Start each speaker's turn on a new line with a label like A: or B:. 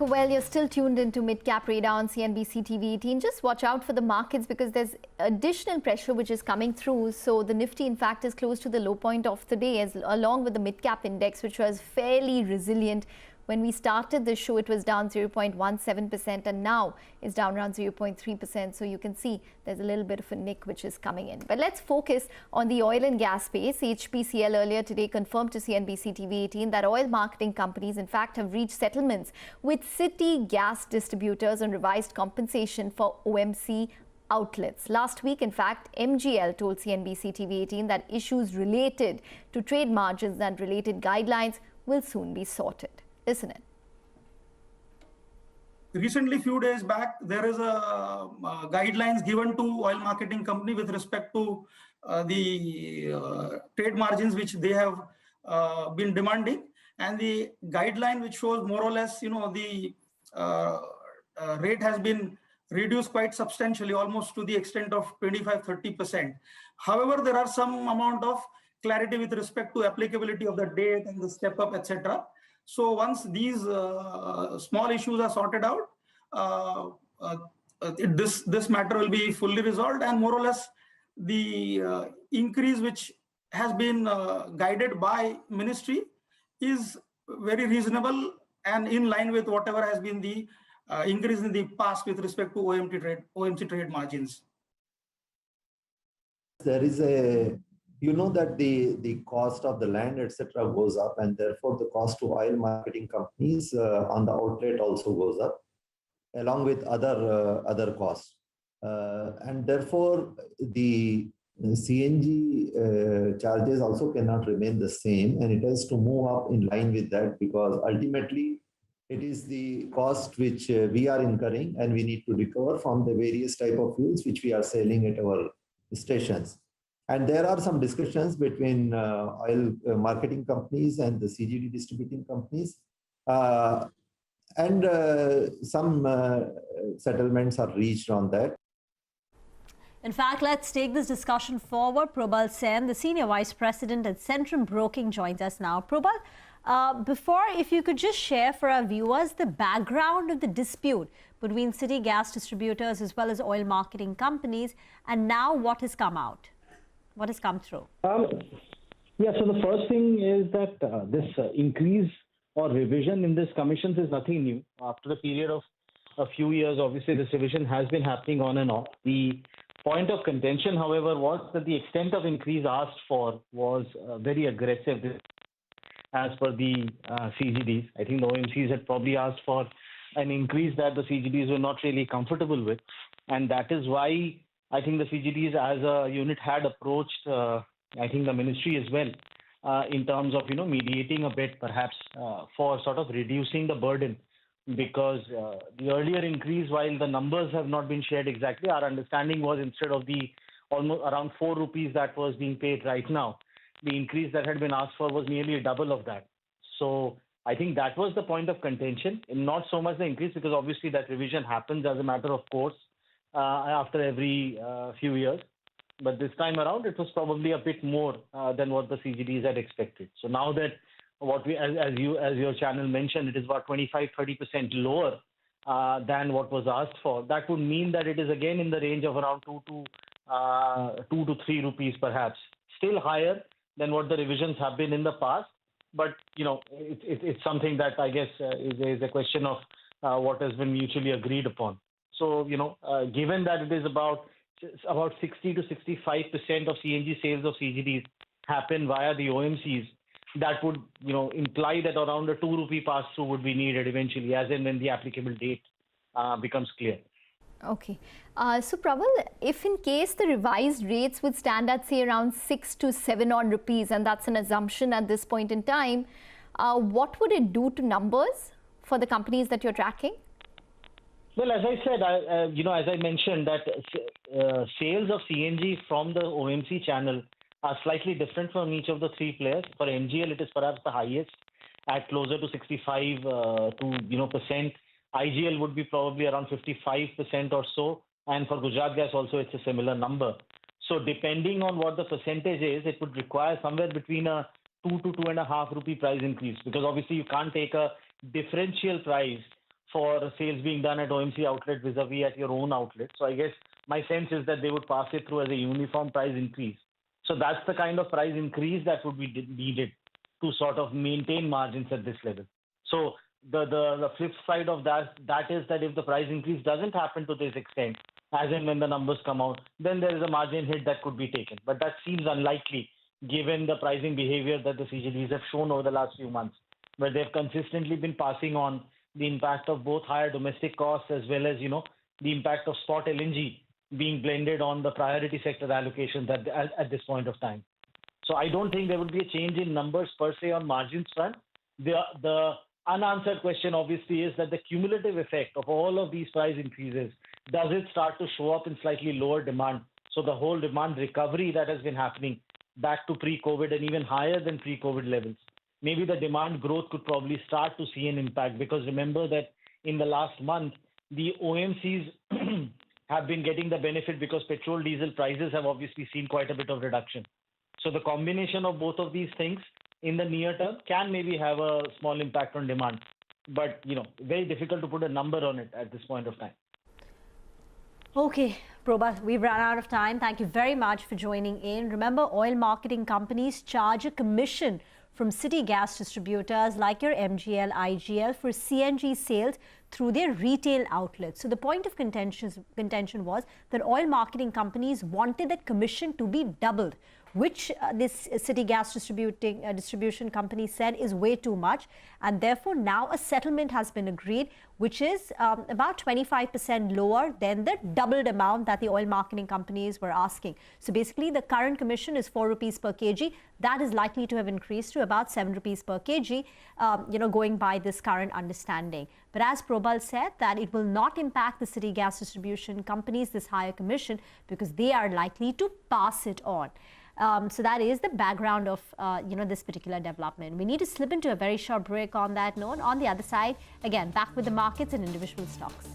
A: Well, you're still tuned into Mid-Cap Radar on CNBC TV 18. Just watch out for the markets because there's additional pressure which is coming through. So the Nifty, in fact, is close to the low point of the day, along with the Mid-Cap Index, which was fairly resilient. When we started the show, it was down 0.17%, and now it's down around 0.3%. So you can see there's a little bit of a nick which is coming in. But let's focus on the oil and gas space. HPCL earlier today confirmed to CNBC TV 18 that oil marketing companies, in fact, have reached settlements with city gas distributors on revised compensation for OMC outlets. Last week, in fact, MGL told CNBC TV 18 that issues related to trade margins and related guidelines will soon be sorted. Isn't it?
B: Recently, few days back, there is a guidelines given to oil marketing company with respect to the trade margins which they have been demanding, and the guideline which shows more or less, the rate has been reduced quite substantially, almost to the extent of 25-30%. However, there are some amount of clarity with respect to applicability of the date and the step up, etc. So once these small issues are sorted out, this matter will be fully resolved, and more or less the increase which has been guided by ministry is very reasonable and in line with whatever has been the increase in the past with respect to OMC trade margins.
C: There is that the cost of the land, etc., goes up, and therefore the cost to oil marketing companies on the outlet also goes up, along with other costs. And therefore, the CNG charges also cannot remain the same, and it has to move up in line with that, because ultimately it is the cost which we are incurring and we need to recover from the various type of fuels which we are selling at our stations. And there are some discussions between oil marketing companies and the CGD distributing companies. And some settlements are reached on that.
D: In fact, let's take this discussion forward. Probal Sen, the Senior Vice President at Centrum Broking, joins us now. Probal, before, if you could just share for our viewers the background of the dispute between city gas distributors as well as oil marketing companies, and now what has come out? What has come through?
E: Yeah, so the first thing is that this increase or revision in this commissions is nothing new. After a period of a few years, obviously this revision has been happening on and off. The point of contention, however, was that the extent of increase asked for was very aggressive as per the CGDs. I think the OMCs had probably asked for an increase that the CGDs were not really comfortable with, and that is why I think the CGDs as a unit had approached, I think, the ministry as well, in terms of, mediating a bit perhaps for sort of reducing the burden, because the earlier increase, while the numbers have not been shared exactly, our understanding was instead of the almost around 4 rupees that was being paid right now, the increase that had been asked for was nearly a double of that. So I think that was the point of contention, not so much the increase, because obviously that revision happens as a matter of course after every few years. But this time around, it was probably a bit more than what the CGDs had expected. So now that what we, as your channel mentioned, it is about 25-30% lower than what was asked for. That would mean that it is again in the range of around 2 to 3 rupees perhaps. Still higher than what the revisions have been in the past. But, it's something that I guess is a question of what has been mutually agreed upon. So, given that it is about 60 to 65% of CNG sales of CGDs happen via the OMCs, that would, imply that around a 2 rupee pass-through would be needed eventually, as in when the applicable date becomes clear.
A: Okay. So, Probal, if in case the revised rates would stand at, say, around 6 to 7 odd rupees, and that's an assumption at this point in time, what would it do to numbers for the companies that you're tracking?
E: Well, as I said, as I mentioned, that sales of CNG from the OMC channel are slightly different from each of the three players. For MGL, it is perhaps the highest at closer to 65 percent. IGL would be probably around 55% or so, and for Gujarat Gas also it's a similar number. So depending on what the percentage is, it would require somewhere between a 2 to 2.5 rupee price increase, because obviously you can't take a differential price for sales being done at OMC outlet vis-a-vis at your own outlet. So I guess my sense is that they would pass it through as a uniform price increase. So that's the kind of price increase that would be needed to sort of maintain margins at this level. So the flip side of that is that if the price increase doesn't happen to this extent, as in when the numbers come out, then there is a margin hit that could be taken. But that seems unlikely given the pricing behavior that the CGDs have shown over the last few months, where they've consistently been passing on the impact of both higher domestic costs as well as, the impact of spot LNG being blended on the priority sector allocations at this point of time. So I don't think there will be a change in numbers per se on margins front. The unanswered question obviously is that the cumulative effect of all of these price increases, does it start to show up in slightly lower demand? So the whole demand recovery that has been happening back to pre-COVID and even higher than pre-COVID levels, maybe the demand growth could probably start to see an impact, because remember that in the last month, the OMCs have been getting the benefit because petrol diesel prices have obviously seen quite a bit of reduction. So the combination of both of these things in the near term can maybe have a small impact on demand, but very difficult to put a number on it at this point of time.
D: Okay, Probal, we've run out of time. Thank you very much for joining in. Remember, oil marketing companies charge a commission from city gas distributors like your MGL, IGL for CNG sales through their retail outlets. So the point of contention was that oil marketing companies wanted that commission to be doubled, which this city gas distribution company said is way too much, and therefore now a settlement has been agreed, which is about 25% lower than the doubled amount that the oil marketing companies were asking. So basically the current commission is 4 rupees per kg. That is likely to have increased to about 7 rupees per kg, going by this current understanding. But as Probal said, that it will not impact the city gas distribution companies, this higher commission, because they are likely to pass it on. So that is the background of this particular development. We need to slip into a very short break on that note. On the other side, again, back with the markets and individual stocks.